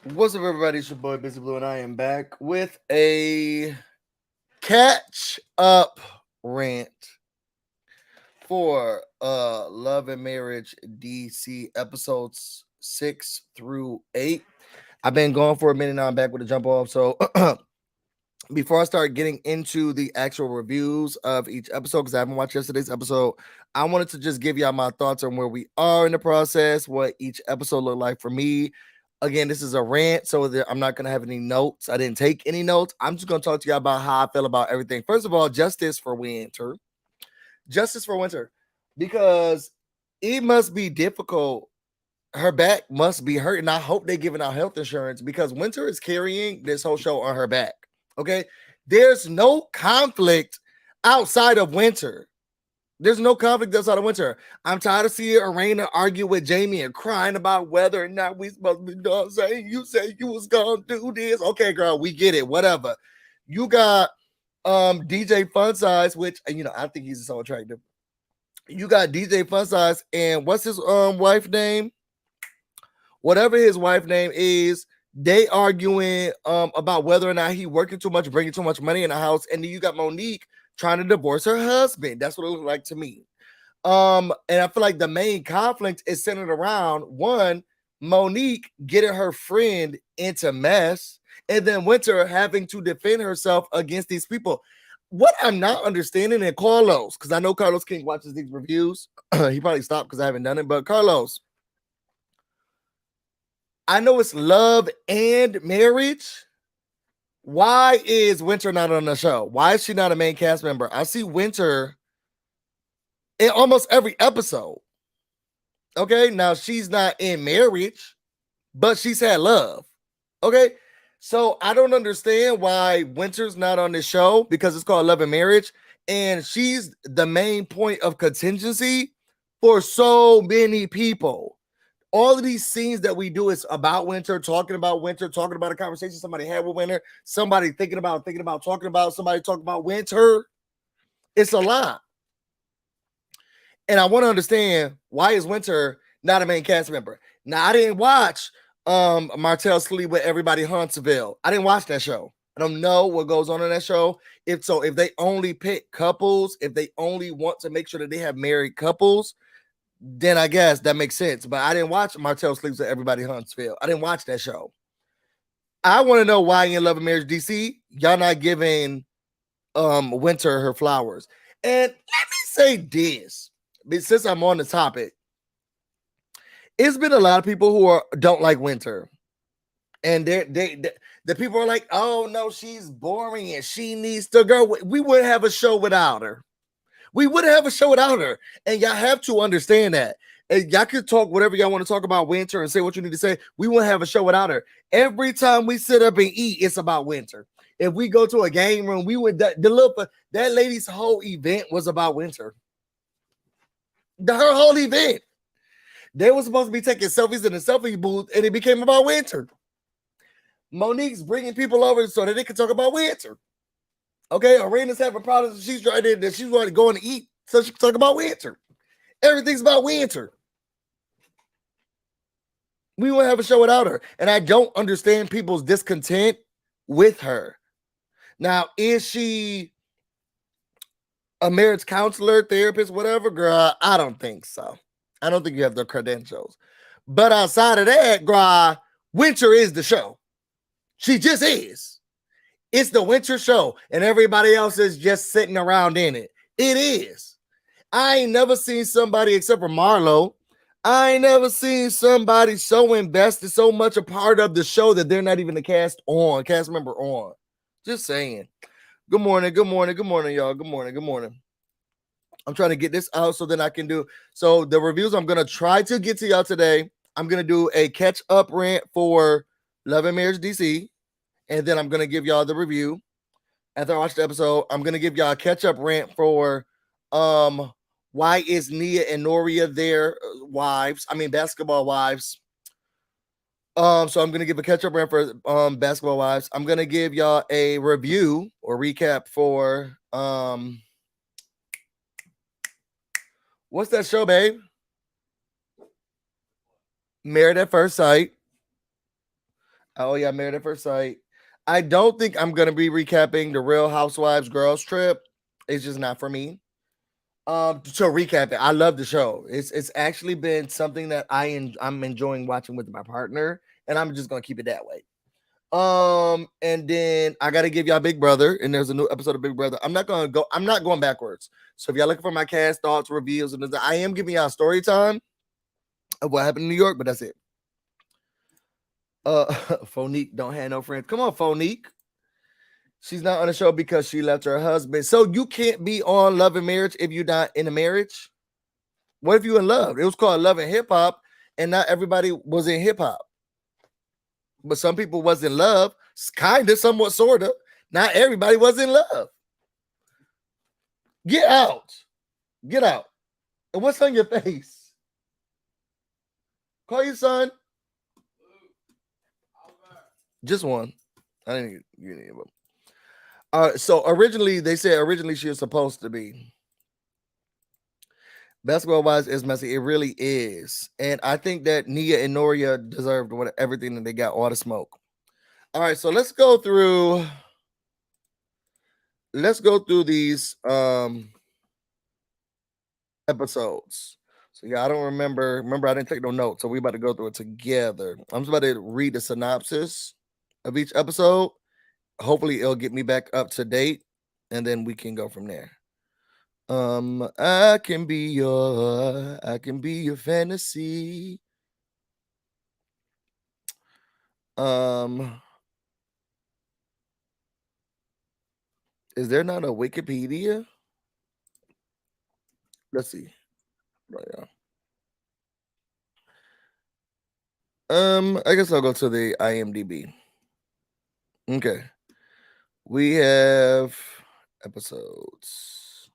What's up, everybody? It's your boy BusyBlu, and I am back with a catch up rant for Love and Marriage DC episodes 6 through 8. I've been going for a minute now. I'm back with a jump off. So before I start getting into the actual reviews of each episode, because I haven't watched yesterday's episode, I wanted to just give y'all my thoughts on where we are in the process, what each episode looked like for me. Again, this is a rant, so I'm not going to have any notes. I didn't take any notes. I'm just going to talk to y'all about how I feel about everything. First of all, justice for Winter. Justice for Winter. Because it must be difficult. Her back must be hurt, and I hope they're giving out health insurance because Winter is carrying this whole show on her back. Okay, there's no conflict outside of Winter. There's no conflict outside of Winter. I'm tired of seeing Arena argue with Jamie and crying about whether or not we supposed to be done saying you said you was gonna do this. Okay, girl, we get it. Whatever. You got DJ Fun Size, which I think he's so attractive. You got DJ Fun Size, and what's his wife name? Whatever his wife name is, they arguing about whether or not he working too much, bringing too much money in the house, and then you got Monique trying to divorce her husband. That's what it looked like to me. And I feel like the main conflict is centered around one, Monique getting her friend into mess, and then Winter having to defend herself against these people. What I'm not understanding, and Carlos, because I know Carlos King watches these reviews. He probably stopped because I haven't done it, but Carlos, I know it's love and marriage. Why is Winter not on the show? Why is she not a main cast member? I see Winter in almost every episode. Okay, now she's not in marriage, but she's had love. Okay, so I don't understand why Winter's not on this show because it's called Love and Marriage, and she's the main point of contingency for so many people. All of these scenes that we do is about Winter, talking about a conversation somebody had with Winter, somebody thinking about, talking about, somebody talking about Winter. It's a lot. And I want to understand, why is Winter not a main cast member? Now, I didn't watch Martell Sleep with Everybody Huntsville. I didn't watch that show. I don't know what goes on in that show. If they only pick couples, if they only want to make sure that they have married couples, then I guess that makes sense. But I didn't watch Martell Sleeps with Everybody Huntsville. I didn't watch that show. I want to know why in Love and Marriage DC, y'all not giving Winter her flowers. And let me say this, since I'm on the topic, it's been a lot of people who don't like Winter. And the people are like, oh no, she's boring and she needs to go. We wouldn't have a show without her. We wouldn't have a show without her. And y'all have to understand that. And y'all can talk whatever y'all want to talk about Winter and say what you need to say. We wouldn't have a show without her. Every time we sit up and eat, it's about Winter. If we go to a game room, we would that lady's whole event was about Winter. Her whole event. They were supposed to be taking selfies in the selfie booth, and it became about Winter. Monique's bringing people over so that they can talk about Winter. Okay, Arena's having problems. She's trying to go and eat, so she can talk about Winter. Everything's about Winter. We won't have a show without her. And I don't understand people's discontent with her. Now, is she a marriage counselor, therapist, whatever? Girl, I don't think so. I don't think you have the credentials. But outside of that, girl, Winter is the show. She just is. It's the Winter show, and everybody else is just sitting around in it. It is. I ain't never seen somebody, except for Marlo, I ain't never seen somebody so invested, so much a part of the show that they're not even a cast member on. Just saying. Good morning, y'all. Good morning. I'm trying to get this out so then I can do. So the reviews I'm going to try to get to y'all today. I'm going to do a catch up rant for Love and Marriage DC. And then I'm going to give y'all the review. After I watch the episode, I'm going to give y'all a catch up rant for why is Nia and Noria their basketball wives. So I'm going to give a catch up rant for basketball wives. I'm going to give y'all a review or recap for what's that show, babe? Married at First Sight. Oh yeah, Married at First Sight. I don't think I'm gonna be recapping the Real Housewives Girls Trip. It's just not for me. To recap it, I love the show. It's actually been something that I'm enjoying watching with my partner, and I'm just gonna keep it that way. And then I gotta give y'all Big Brother, and there's a new episode of Big Brother. I'm not going backwards. So if y'all looking for my cast thoughts, reviews, and I am giving y'all story time of what happened in New York, but that's it. Phonique don't have no friends. Come on, Phonique. She's not on the show because she left her husband. So you can't be on Love and Marriage if you're not in a marriage. What if you in love? It was called Love and Hip Hop, and not everybody was in hip hop. But some people was in love, kind of, somewhat, sort of. Not everybody was in love. Get out. Get out. And what's on your face? Call your son. Just one. I didn't get any of them. So originally she was supposed to be. Basketball wise is messy. It really is. And I think that Nia and Noria deserved everything that they got, all the smoke. All right, so let's go through these episodes. So yeah, I don't remember. Remember, I didn't take no notes, so we about to go through it together. I'm just about to read the synopsis of each episode. Hopefully it'll get me back up to date, and then we can go from there. I can be your fantasy. Is there not a Wikipedia? Let's see. Right, yeah. I guess I'll go to the IMDb. Okay. We have episodes.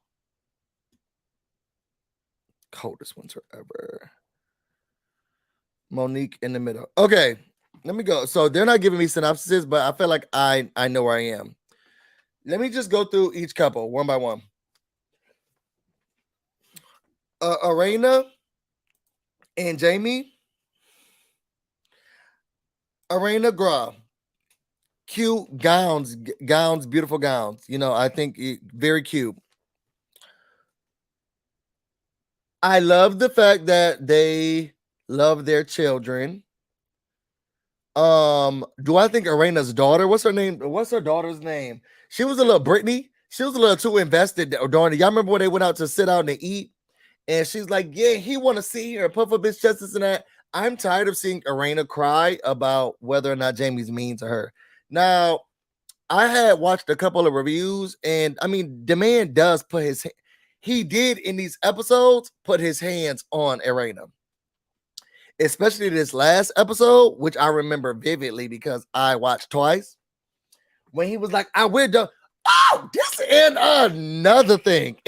Coldest winter ever. Monique in the middle. Okay, let me go. So they're not giving me synopsises, but I feel like I know where I am. Let me just go through each couple one by one. Arena and Jamie. Arena Gra. Cute gowns, beautiful gowns. You know, I think very cute. I love the fact that they love their children. Do I think Arena's daughter? What's her name? What's her daughter's name? She was a little Brittany. She was a little too invested during it. Y'all remember when they went out to sit down and eat? And she's like, yeah, he want to see her, puff up his chest, this and that. I'm tired of seeing Arena cry about whether or not Jamie's mean to her. Now, I had watched a couple of reviews, and I mean, the man does he did in these episodes put his hands on Arena. Especially this last episode, which I remember vividly because I watched twice. When he was like, I will do. Oh, this and another thing.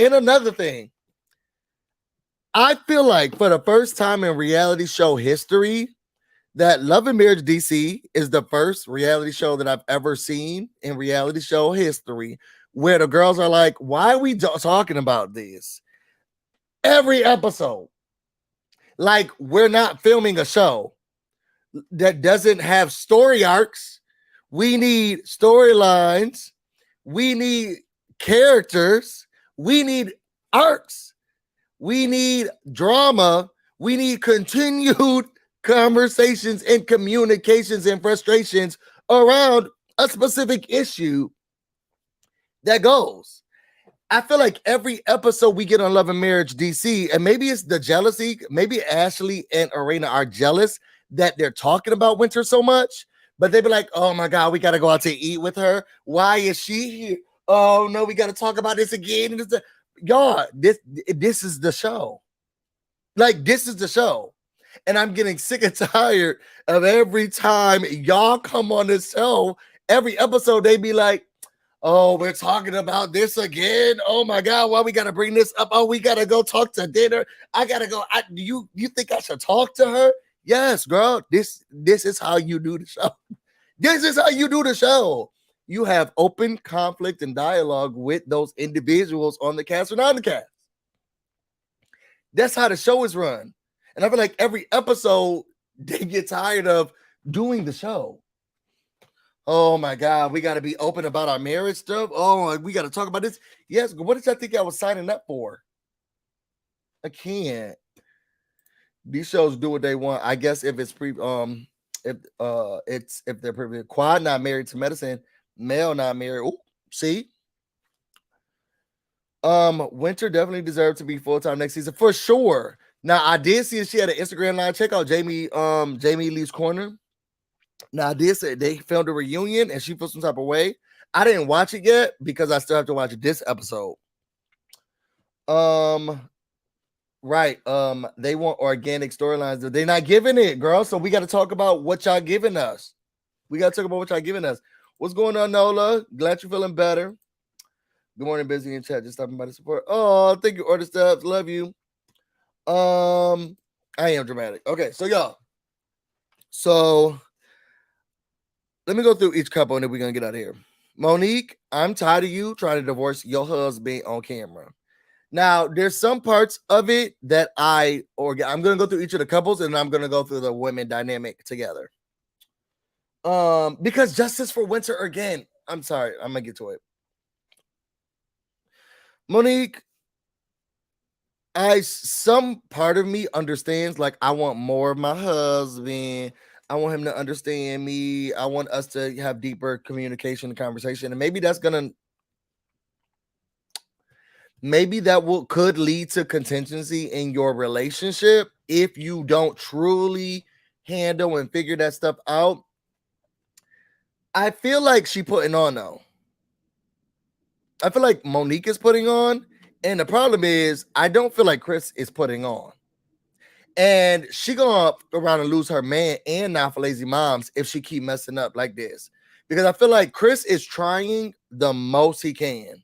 I feel like for the first time in reality show history, that Love and Marriage DC is the first reality show that I've ever seen in reality show history where the girls are like, why are we talking about this? Every episode. Like, we're not filming a show that doesn't have story arcs. We need storylines. We need characters. We need arcs. We need drama. We need continued conversations and communications and frustrations around a specific issue that goes. I feel like every episode we get on Love and Marriage DC, and maybe it's the jealousy, maybe Ashley and Arena are jealous that they're talking about Winter so much, but they be like, oh my God, we got to go out to eat with her. Why is she here? Oh no, we got to talk about this again. Y'all, this is the show. Like, this is the show. And I'm getting sick and tired of every time y'all come on this show, every episode, they be like, oh, we're talking about this again. Oh my God, why we gotta bring this up? Oh, we gotta go talk to dinner. I gotta go. You think I should talk to her? Yes, girl. This is how you do the show. This is how you do the show. You have open conflict and dialogue with those individuals on the cast or not on the cast. That's how the show is run. And I feel like every episode they get tired of doing the show. Oh my God, we got to be open about our marriage stuff. Oh, we got to talk about this. Yes, what did I think I was signing up for? I can't. These shows do what they want. I guess if it's if they're privy, quad not married to medicine, male not married. Ooh, see, Winter definitely deserved to be full time next season for sure. Now I did see she had an Instagram line. Check out Jamie Lee's Corner. Now I did say they filmed a reunion and she felt some type of way. I didn't watch it yet because I still have to watch this episode. Right. They want organic storylines. They're not giving it, girl. So we got to talk about what y'all giving us. What's going on, Nola? Glad you're feeling better. Good morning, busy in chat. Just stopping by to support. Oh, thank you, order steps. Love you. I am dramatic. Okay, so y'all. So let me go through each couple and then we're gonna get out of here. Monique, I'm tired of you trying to divorce your husband on camera. Now, there's some parts of it that I'm going to go through each of the couples and I'm going to go through the women dynamic together. Because justice for Winter again. I'm sorry. I'm going to get to it. Monique, some part of me understands, like, I want more of my husband. I want him to understand me. I want us to have deeper communication and conversation. And maybe that's going to could lead to contingency in your relationship if you don't truly handle and figure that stuff out. I feel like she putting on though. I feel like Monique is putting on, and the problem is I don't feel like Chris is putting on. And she gonna go around and lose her man and now for lazy moms if she keep messing up like this. Because I feel like Chris is trying the most he can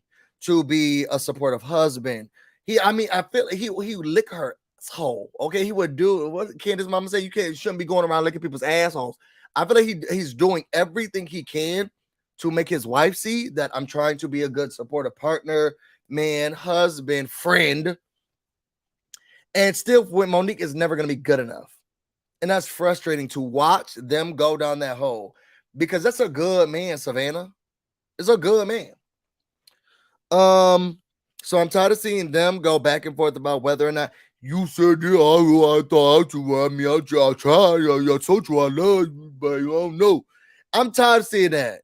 to be a supportive husband. I feel like he would lick her asshole. Okay, he would do what Candace's mama say. You shouldn't be going around licking people's assholes. I feel like he's doing everything he can to make his wife see that I'm trying to be a good supportive partner, man, husband, friend. And still, with Monique is never going to be good enough. And that's frustrating to watch them go down that hole because that's a good man, Savannah. It's a good man. So I'm tired of seeing them go back and forth about whether or not you said I thought you. I mean, I tried. I told you I love you, but I don't know. I'm tired of seeing that.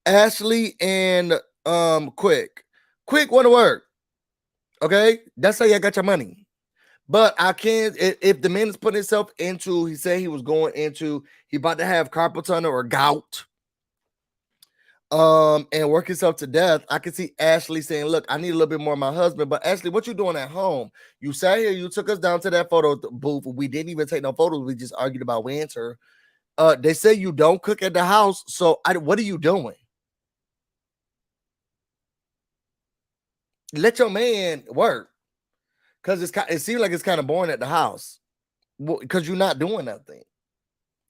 Ashley and Quick want to work. Okay, that's how you got your money. But I can't. If the man is putting himself into, he said he was going into, he about to have carpal tunnel or gout. And work himself to death. I can see Ashley saying, look, I need a little bit more of my husband. But Ashley, what you doing at home? You sat here, you took us down to that photo booth. We didn't even take no photos. We just argued about Winter. They say you don't cook at the house. So what are you doing? Let your man work. Because it seems like it's kind of boring at the house. Because you're not doing nothing.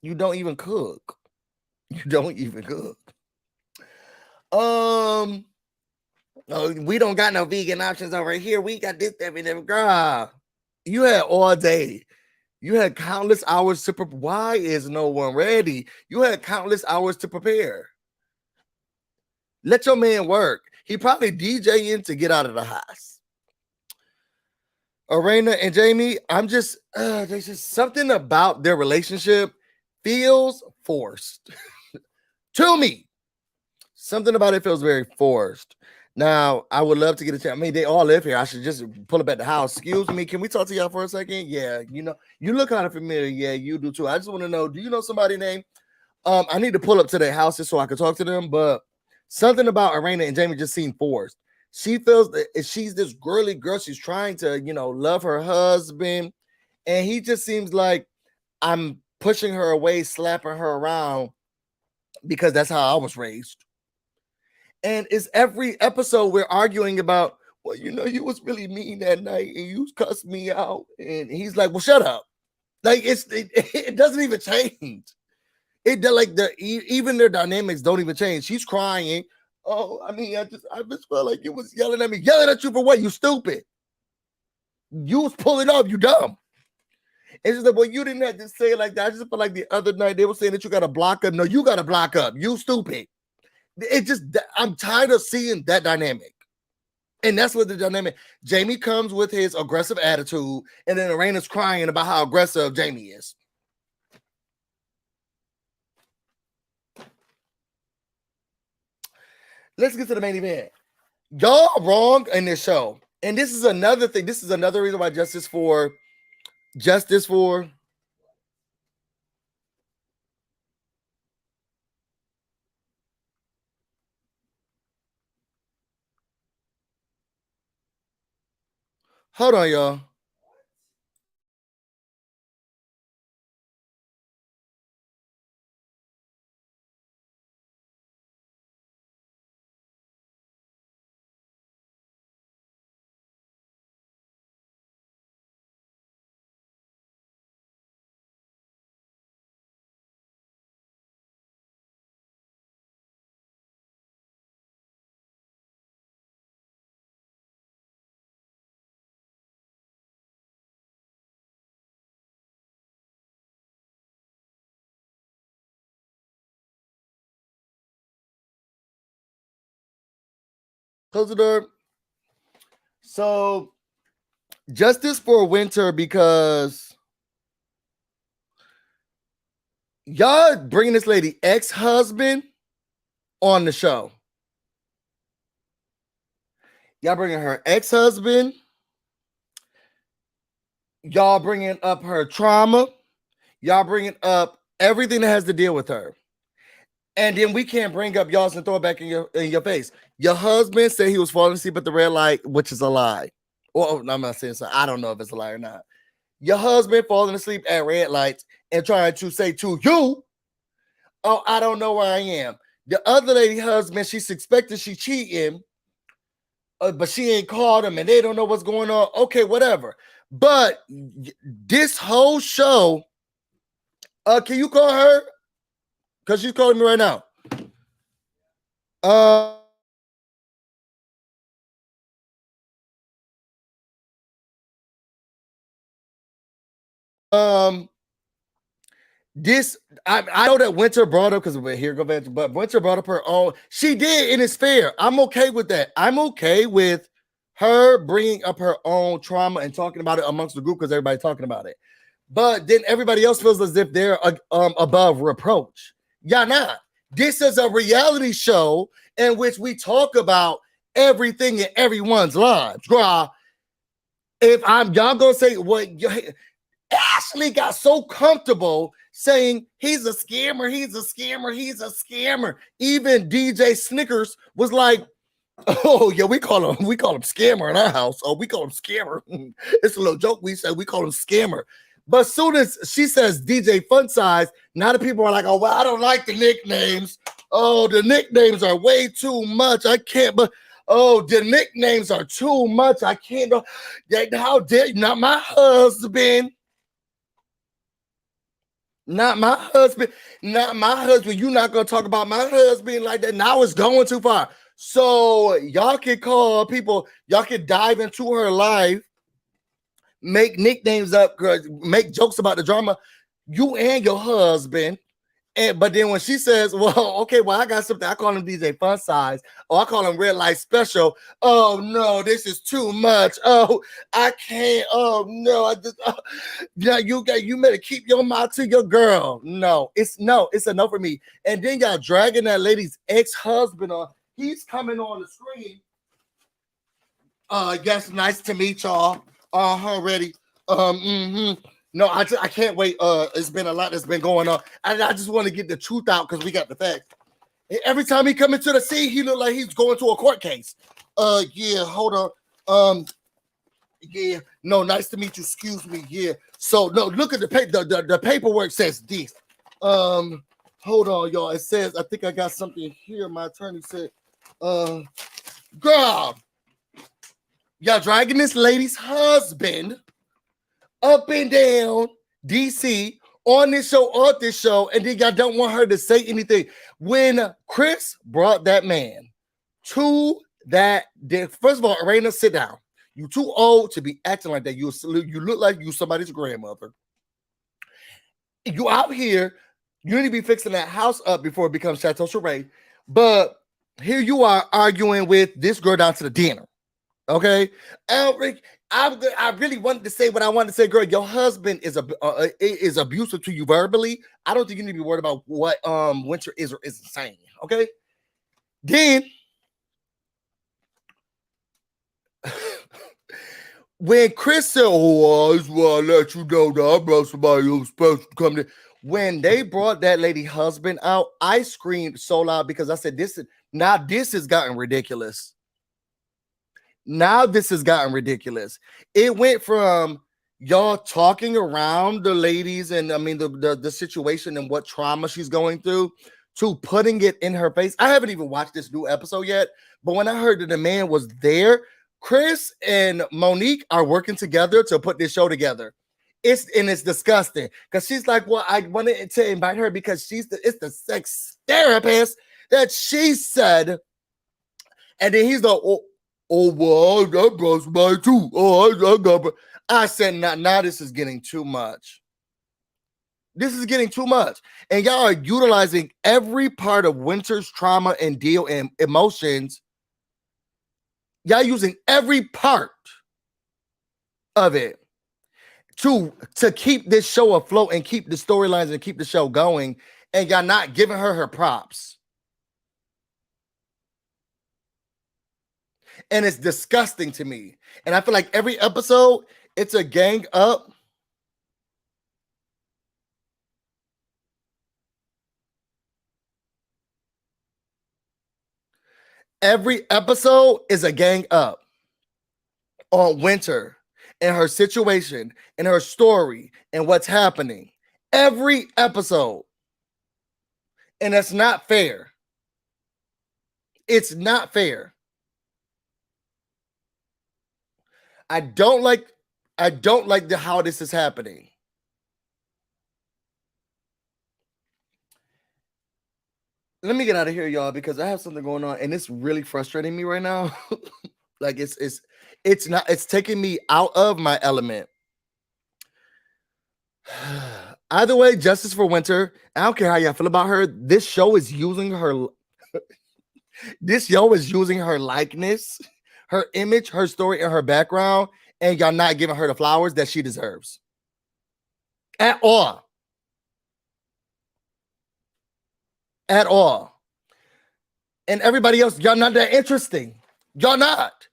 You don't even cook. We don't got no vegan options over here. We got this, that, and that. Girl, you had all day. You had countless hours to prepare. Why is no one ready? You had countless hours to prepare. Let your man work. He probably DJing to get out of the house. Arena and Jamie, there's just something about their relationship feels forced to me. Something about it feels very forced. Now, I would love to get a chance. I mean, they all live here. I should just pull up at the house. Excuse me, can we talk to y'all for a second? Yeah, you look kind of familiar. Yeah, you do too. I just want to know, do you know somebody named? I need to pull up to their houses so I can talk to them, but something about Arena and Jamie just seem forced. She feels that she's this girly girl. She's trying to, love her husband. And he just seems like I'm pushing her away, slapping her around because that's how I was raised. And it's every episode we're arguing about, well, you was really mean that night and you cussed me out. And he's like, well, shut up. Like it doesn't even change. Even their dynamics don't even change. She's crying. Oh, I mean, I just felt like it was yelling at me. Yelling at you for what? You stupid. You was pulling up. You dumb. It's just like, well, you didn't have to say it like that. I just feel like the other night they were saying that you got to block up. No, you got to block up. You stupid. It just, I'm tired of seeing that dynamic. And that's what the dynamic. Jamie comes with his aggressive attitude, and then Arena's crying about how aggressive Jamie is. Let's get to the main event. Y'all are wrong in this show. And this is another thing. This is another reason why Justice for hold on, y'all. Close the door. So, justice for Winter, because y'all bringing this lady ex-husband on the show. Y'all bringing her ex-husband. Y'all bringing up her trauma. Y'all bringing up everything that has to deal with her. And then we can't bring up y'all and throw it back in your face. Your husband said he was falling asleep at the red light, which is a lie. Well, I'm not saying so. I don't know if it's a lie or not. Your husband falling asleep at red lights and trying to say to you, oh, I don't know where I am. The other lady husband, she suspected she cheating, but she ain't called him and they don't know what's going on. Okay, whatever. But this whole show, can you call her? Because she's calling me right now. This I know that Winter brought up because here go back, but Winter brought up her own. She did, and it's fair. I'm okay with that. I'm okay with her bringing up her own trauma and talking about it amongst the group because everybody's talking about it. But then everybody else feels as if they're above reproach. Y'all not. This is a reality show in which we talk about everything in everyone's lives. Girl, if y'all gonna say what Ashley got so comfortable saying he's a scammer, he's a scammer, he's a scammer. Even DJ Snickers was like, oh yeah, we call him scammer in our house. Oh, we call him scammer. It's a little joke we say, we call him scammer. But as soon as she says DJ Fun Size, now the people are like, oh, well, I don't like the nicknames. Oh, the nicknames are way too much. I can't, but oh, the nicknames are too much. I can't. How dare you? Not my husband. Not my husband. Not my husband. You're not going to talk about my husband like that. Now it's going too far. So y'all can call people, y'all can dive into her life, make nicknames up, make jokes about the drama, you and your husband. But then when she says, well, okay, well, I got something, I call him DJ Fun Size, or I call him Red Light Special. Oh no, this is too much. Oh, I can't. Oh no, I just yeah, you better keep your mouth to your girl. No, it's a no for me. And then y'all dragging that lady's ex-husband on. He's coming on the screen. Yes, nice to meet y'all. Ready. No, I can't wait. It's been a lot that's been going on. I just want to get the truth out because we got the facts. Every time he come into the scene, he look like he's going to a court case. Yeah, hold on. Yeah, no, nice to meet you. Excuse me. Yeah. So no, look at the paper. The paperwork says this. Hold on, y'all. It says, I think I got something here. My attorney said, girl, y'all dragging this lady's husband up and down DC on this show, off this show, and then y'all don't want her to say anything. When Chris brought that man to that, first of all, Arena, sit down. You too old to be acting like that. You look like you somebody's grandmother. You out here, you need to be fixing that house up before it becomes Chateau Charade. But here you are arguing with this girl down to the dinner. Okay, Elric, I really wanted to say what I wanted to say, girl. Your husband is abusive to you verbally. I don't think you need to be worried about what Winter is or isn't saying. Okay, then when Chris said, "Oh, I just want to let you know that I brought somebody who's supposed to come in," when they brought that lady husband out, I screamed so loud because I said, "This has gotten ridiculous." Now this has gotten ridiculous. It went from y'all talking around the ladies and I mean the situation and what trauma she's going through to putting it in her face. I haven't even watched this new episode yet, but when I heard that the man was there, Chris and Monique are working together to put this show together. It's disgusting because she's like, well, I wanted to invite her because it's the sex therapist that she said, and then he's like, oh, well, that brought somebody too. Oh, I said, now this is getting too much. This is getting too much. And y'all are utilizing every part of Winter's trauma and deal and emotions. Y'all using every part of it to keep this show afloat and keep the storylines and keep the show going. And y'all not giving her props. And it's disgusting to me. And I feel like every episode, it's a gang up. Every episode is a gang up on Winter and her situation and her story and what's happening. Every episode. And that's not fair. It's not fair. I don't like how this is happening. Let me get out of here, y'all, because I have something going on and it's really frustrating me right now. Like it's taking me out of my element. Either way, justice for Winter. I don't care how y'all feel about her. This show is using her. This show is using her likeness, her image, her story, and her background, and y'all not giving her the flowers that she deserves. At all. At all. And everybody else, y'all not that interesting. Y'all not.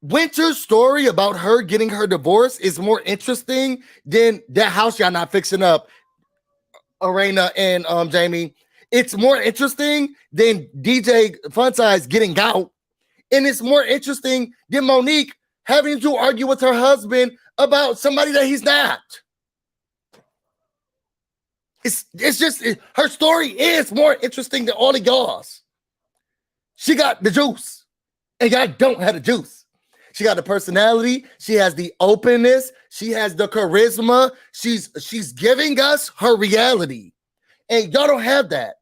Winter's story about her getting her divorce is more interesting than that house y'all not fixing up, Arena and Jamie. It's more interesting than DJ Fun Size getting out. And it's more interesting than Monique having to argue with her husband about somebody that he's not. It's just her story is more interesting than all of y'all's. She got the juice, and y'all don't have the juice. She got the personality. She has the openness. She has the charisma. She's giving us her reality, and y'all don't have that.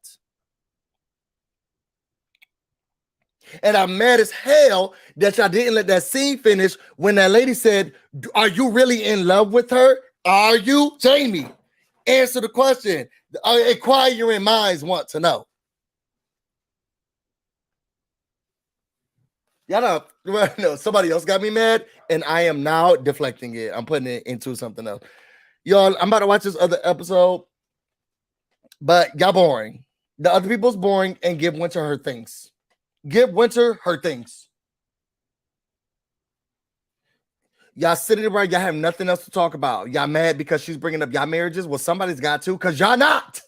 And I'm mad as hell that y'all didn't let that scene finish when that lady said, "Are you really in love with her? Are you, Jamie? Answer the question. Inquiring minds want to know." Y'all know, somebody else got me mad, and I am now deflecting it. I'm putting it into something else. Y'all, I'm about to watch this other episode, but y'all boring. The other people's boring, and give Winter her things. Give Winter her things. Y'all sitting around, y'all have nothing else to talk about. Y'all mad because she's bringing up y'all marriages? Well, somebody's got to, because y'all not.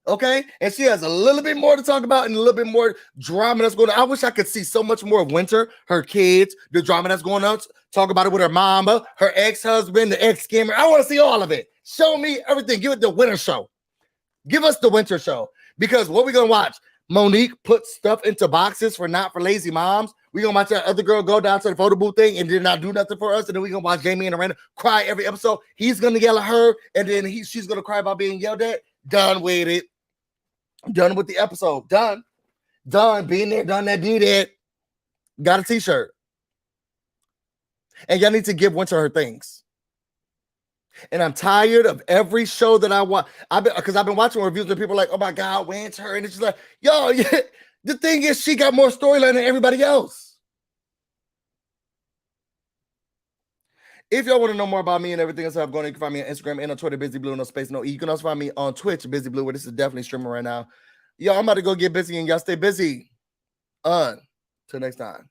Okay? And she has a little bit more to talk about and a little bit more drama that's going on. I wish I could see so much more of Winter, her kids, the drama that's going on. Talk about it with her mama, her ex-husband, the ex-scammer. I want to see all of it. Show me everything. Give it the Winter show. Give us the Winter show. Because what we going to watch? Monique put stuff into boxes for lazy moms. We're going to watch that other girl go down to the photo booth thing and did not do nothing for us. And then we're going to watch Jamie and Miranda cry every episode. He's going to yell at her. And then she's going to cry about being yelled at. Done with it. Done with the episode. Done. Being there, done that, did it. Got a t-shirt. And y'all need to give Winter her things. And I'm tired of every show that I watch. Because I've been watching reviews where people are like, oh my God, Winter. And it's just like, yo, yeah. The thing is, she got more storyline than everybody else. If y'all want to know more about me and everything else I'm going, you can find me on Instagram and on Twitter, BusyBlu, no space, no E. You can also find me on Twitch, BusyBlu, where this is definitely streaming right now. Yo, I'm about to go get busy and y'all stay busy. Till next time.